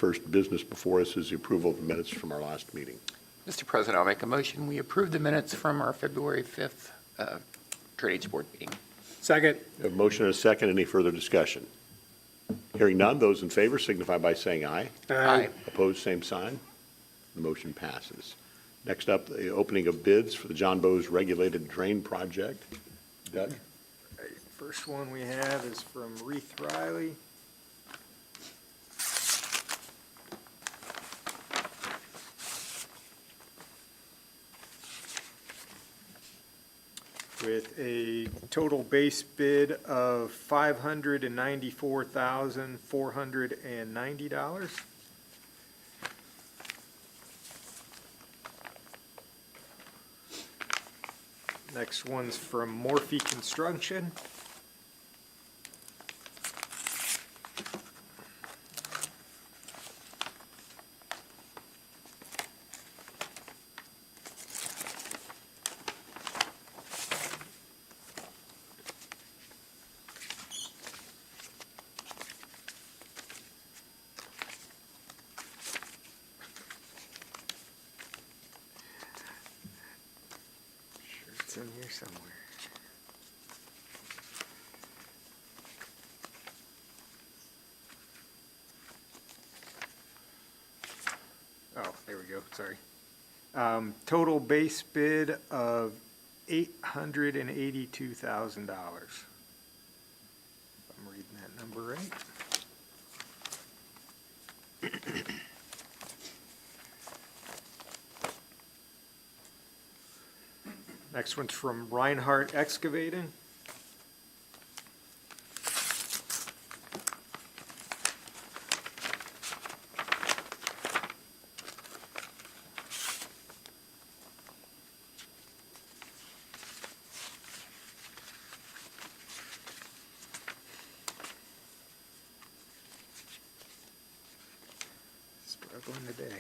first business before us is the approval of the minutes from our last meeting. Mr. President, I'll make a motion. We approve the minutes from our February 5th Drainage Board meeting. Second. We have a motion and a second. Any further discussion? Hearing none, those in favor signify by saying aye. Aye. Opposed, same sign. The motion passes. Next up, the opening of bids for the John Bowes Regulated Drain Project. Doug? First one we have is from Reith Riley. With a total base bid of $594,490. Next one's from Morphe Construction. It's in here somewhere. Oh, there we go, sorry. Total base bid of $882,000. If I'm reading that number right. Next one's from Reinhardt Excavating. Struggling today.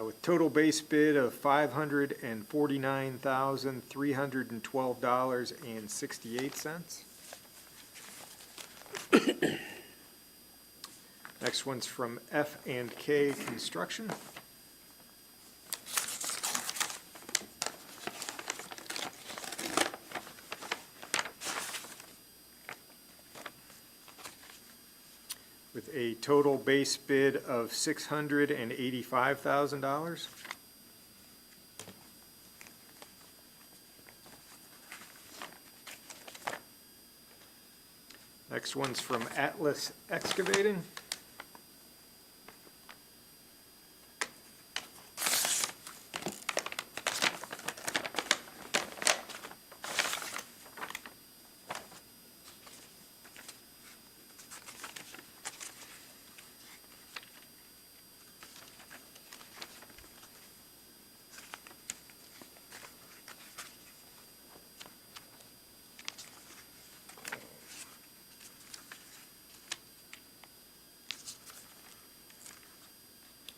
With total base bid of $549,312.68. Next one's from F&K Construction. With a total base bid of $685,000. Next one's from Atlas Excavating.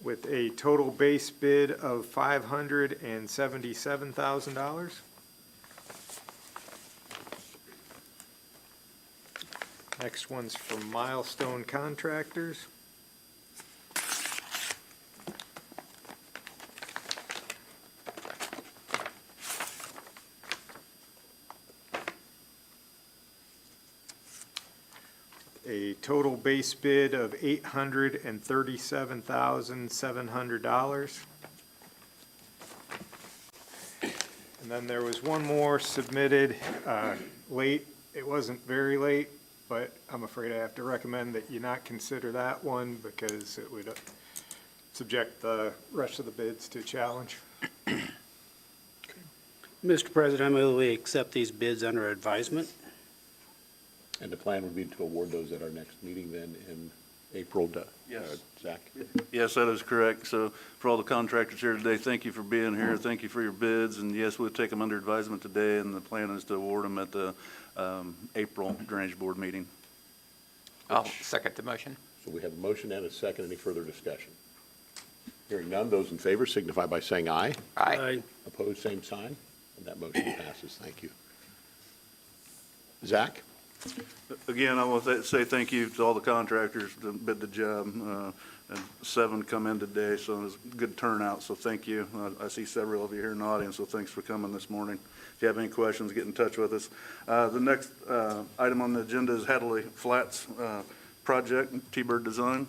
With a total base bid of $577,000. Next one's from Milestone Contractors. A total base bid of $837,700. And then there was one more submitted late. It wasn't very late, but I'm afraid I have to recommend that you not consider that one because it would subject the rest of the bids to challenge. Mr. President, I move we accept these bids under advisement. And the plan would be to award those at our next meeting then in April. Yes. Zach? Yes, that is correct. So for all the contractors here today, thank you for being here. Thank you for your bids. And yes, we'll take them under advisement today, and the plan is to award them at the April Drainage Board meeting. I'll second the motion. So we have a motion and a second. Any further discussion? Hearing none, those in favor signify by saying aye. Aye. Opposed, same sign. And that motion passes. Thank you. Zach? Again, I want to say thank you to all the contractors that did the job. And 7 come in today, so it was a good turnout, so thank you. I see several of you here in the audience, so thanks for coming this morning. If you have any questions, get in touch with us. The next item on the agenda is Hadley Flats project, T-Bird Design.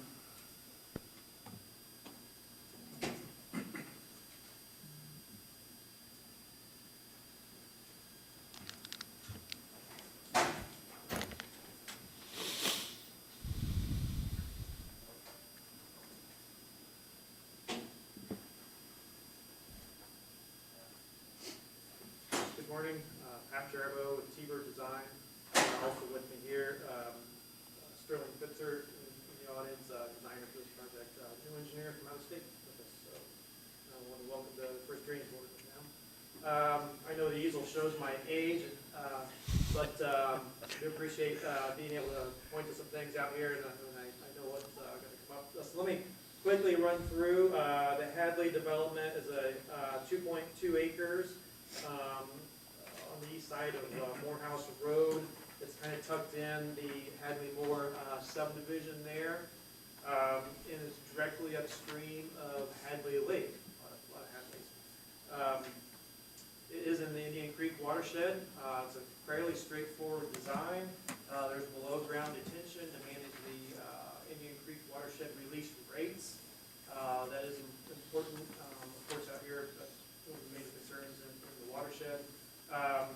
Good morning, Pat Jarbo with T-Bird Design. Also with me here, Sterling Fitzer in the audience, designer for this project, new engineer from out of state with us. So I want to welcome the first drainage board with them. I know the easel shows my age, but I do appreciate being able to point to some things out here, and I know what's going to come up. So let me quickly run through. The Hadley development is a 2.2 acres. On the east side of Morehouse Road. It's kind of tucked in the Hadley Moore subdivision there. And it's directly upstream of Hadley Lake, a lot of Hadleys. It is in the Indian Creek watershed. It's a fairly straightforward design. There's below ground detention to manage the Indian Creek watershed release rates. That is important, of course, out here. That's one of the major concerns in the watershed. Like I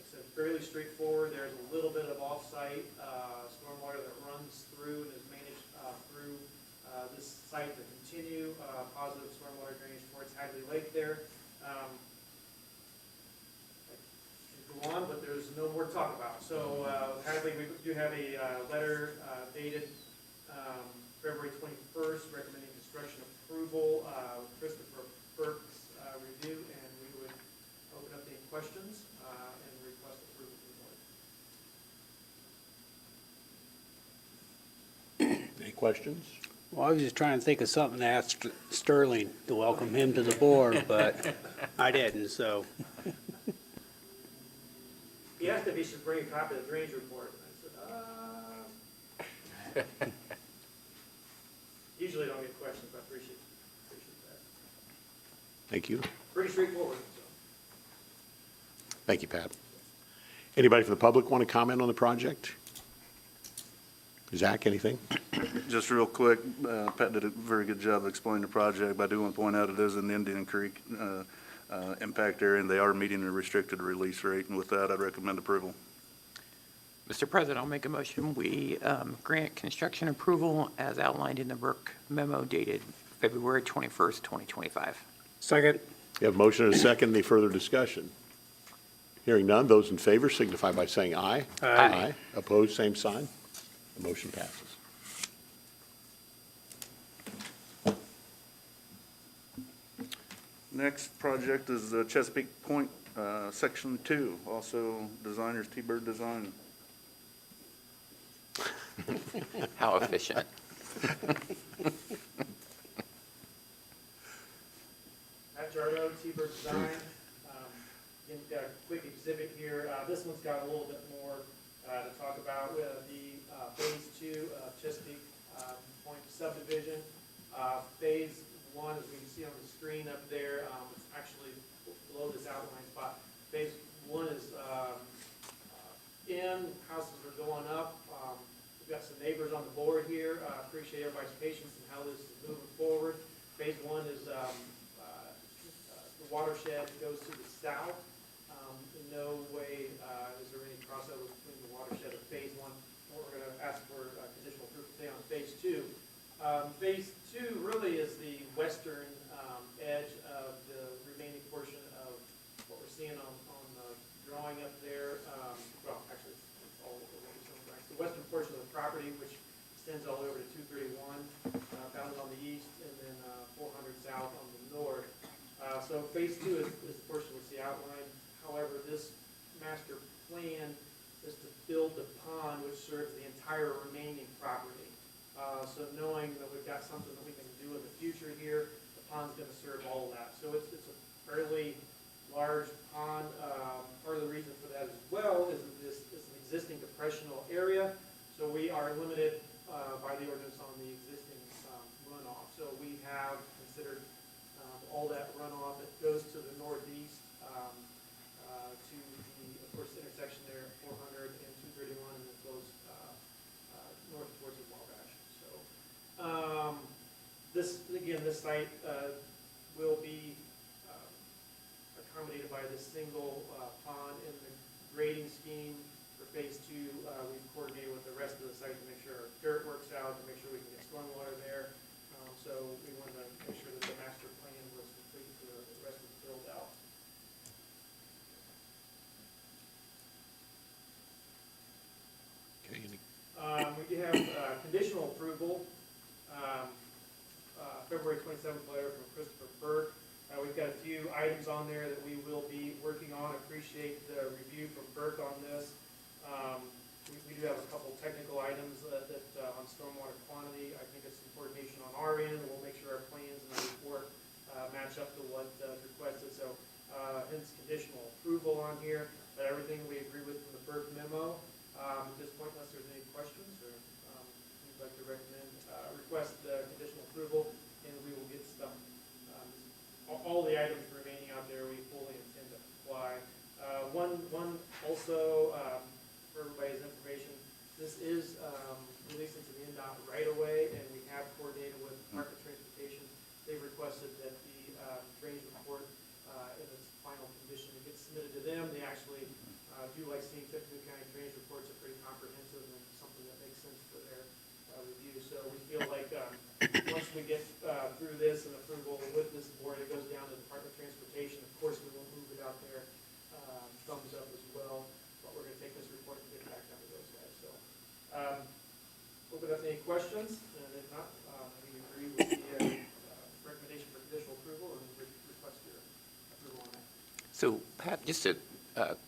said, fairly straightforward. There's a little bit of off-site stormwater that runs through and is managed through this site to continue positive stormwater drainage towards Hadley Lake there. I could go on, but there's no more to talk about. So Hadley, we do have a letter dated February 21st recommending construction approval with Christopher Burke's review, and we would open up any questions and request approval from the board. Any questions? Well, I was just trying to think of something to ask Sterling to welcome him to the board, but I didn't, so. He asked if he should bring a copy of the drainage report, and I said, usually don't get questions, but I appreciate that. Thank you. Pretty straightforward, so. Thank you, Pat. Anybody from the public want to comment on the project? Zach, anything? Just real quick, Pat did a very good job explaining the project, but I do want to point out it is in the Indian Creek impact area, and they are meeting the restricted release rate, and with that, I'd recommend approval. Mr. President, I'll make a motion. We grant construction approval as outlined in the Burke memo dated February 21st, 2025. Second. You have a motion and a second. Any further discussion? Hearing none, those in favor signify by saying aye. Aye. Opposed, same sign. The motion passes. Next project is Chesapeake Point, Section 2, also designers T-Bird Design. How efficient. Pat Jardo, T-Bird Design. Again, we've got a quick exhibit here. This one's got a little bit more to talk about with the Phase 2 of Chesapeake Point subdivision. Phase 1, as we can see on the screen up there, it's actually below this outline spot. Phase 1 is in, houses are going up. We've got some neighbors on the board here. Appreciate everybody's patience and how this is moving forward. Phase 1 is the watershed goes to the south. In no way is there any crossover between the watershed of Phase 1. We're going to ask for conditional approval today on Phase 2. Phase 2 really is the western edge of the remaining portion of what we're seeing on the drawing up there. Well, actually, it's all over the western portion of the property, which extends all the way over to 231, bounded on the east, and then 400 south on the north. So Phase 2 is the portion we see outlined. However, this master plan is to build the pond, which serves the entire remaining property. So knowing that we've got something that we can do in the future here, the pond's gonna serve all of that. So it's a fairly large pond. Part of the reason for that as well is that this is an existing depressional area, so we are limited by the ordinance on the existing runoff. So we have considered all that runoff that goes to the northeast to the, of course, intersection there at 400 and 231, and then flows north towards the Wabash. So this site will be accommodated by this single pond in the grading scheme for phase 2. We've coordinated with the rest of the site to make sure our dirt works out, to make sure we can get stormwater there. So we wanted to make sure that the master plan was complete for the rest of the build out. Okay, We do have conditional approval, February 27th letter from Christopher Burke. We've got a few items on there that we will be working on. Appreciate the review from Burke on this. We do have a couple technical items that on stormwater quantity. I think it's some coordination on our end. We'll make sure our plans and our report match up to what requested. So hence conditional approval on here. But everything we agree with from the Burke memo. At this point, unless there's any questions or you'd like to recommend, request conditional approval, and we will get stuff. All the items remaining out there, we fully intend to comply. One also, for everybody's information, this is released into the NDOT right away, and we have coordinated with Department of Transportation. They've requested that the drainage report in its final condition gets submitted to them. They actually do like seeing Tippecanoe County drainage reports are pretty comprehensive and something that makes sense for their review. So we feel like once we get through this and approval with this board, it goes down to the Department of Transportation. Of course, we will move it out there, thumbs up as well, but we're gonna take this report and get it back down to those guys. So, open up any questions, and if not, we agree with the recommendation for conditional approval and request your approval on that. So Pat, just to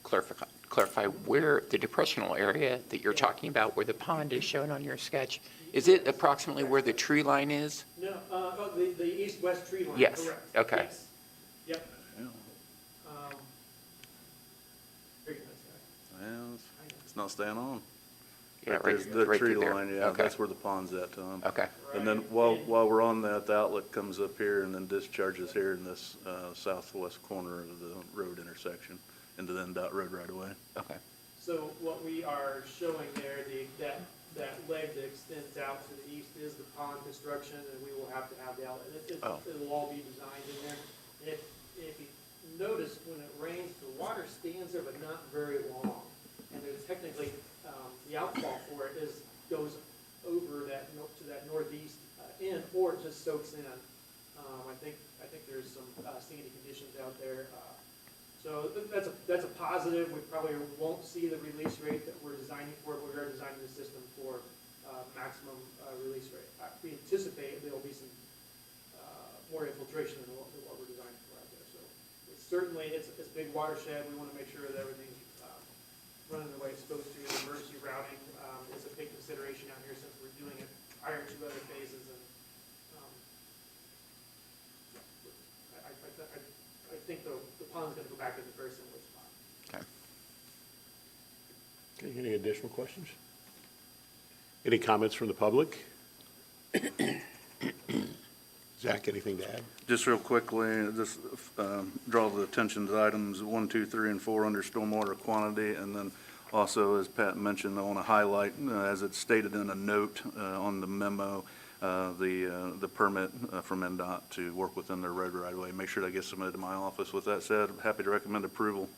clarify where the depressional area that you're talking about, where the pond is shown on your sketch, is it approximately where the tree line is? No, the east-west tree line, Yes, correct. okay. Yes. Yep. Yeah. Very nice guy. Well, it's not staying on. Yeah, right, There's the right tree through there. line, yeah, Okay. that's where the pond's at, Tom. Okay, And then while we're on that, the outlet comes up here and then discharges here in this southwest corner of the road intersection into the NDOT road right away. okay. So what we are showing there, that leg that extends out to the east is the pond construction, and we will have to have the outlet. Oh. It'll all be designed in there. And if you notice, when it rains, the water stands there, but not very long. And there's technically, the outfall for it goes over to that northeast end, or it just soaks in. I think there's some sandy conditions out there. So that's a positive. We probably won't see the release rate that we're designing for, but we are designing the system for maximum release rate. We anticipate there will be some more infiltration than what we're designing for out there. So it's a big watershed. We want to make sure that everything's running the way it's supposed to. Emergency routing is a big consideration out here since we're doing it prior to other phases. And I think the pond's going to go back in a very similar spot. Okay. Okay, any additional questions? Any comments from the public? Zach, anything to add? Just real quickly, just draw the attention to items 1, 2, 3, and 4 under stormwater quantity. And then also, as Pat mentioned, I want to highlight, as it's stated in a note on the memo, the permit from NDOT to work within their road right away. Make sure that gets submitted to my office. With that said, I'm happy to recommend approval.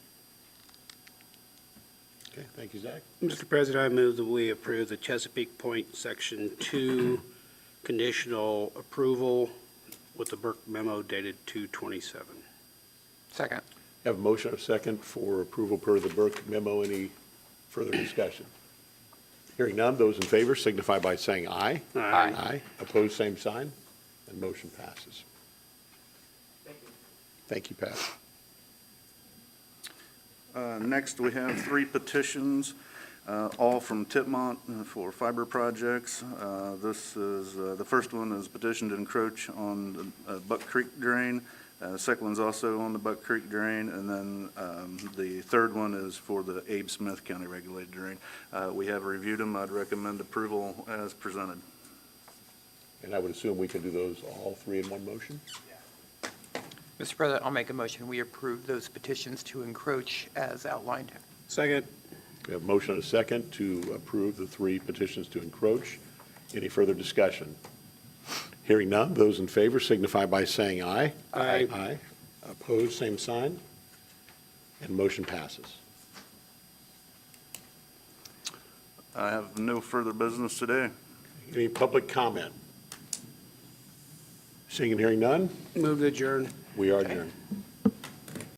Okay, thank you, Zach. Mr. President, I move that we approve the Chesapeake Point Section 2 conditional approval with the Burke memo dated 2/27. Second. Have a motion, a second for approval per the Burke memo. Any further discussion? Hearing none, those in favor signify by saying aye. Aye. Aye. Opposed, same sign, and motion passes. Thank you. Thank you, Pat. Next, we have 3 petitions. all from Tipmont for fiber projects. This is, the first one is petition to encroach on the Buck Creek drain. Second one's also on the Buck Creek drain, and then the third one is for the Abe Smith County regulated drain. We have reviewed them. I'd recommend approval as presented. And I would assume we can do those all three in one motion? Mr. President, I'll make a motion. We approve those petitions to encroach as outlined. Second. We have a motion and a second to approve the three petitions to encroach. Any further discussion? Hearing none, those in favor signify by saying aye. Aye. Aye. Opposed, same sign. And motion passes. I have no further business today. Any public comment? Seeing and hearing none, Move to adjourn. we are adjourned.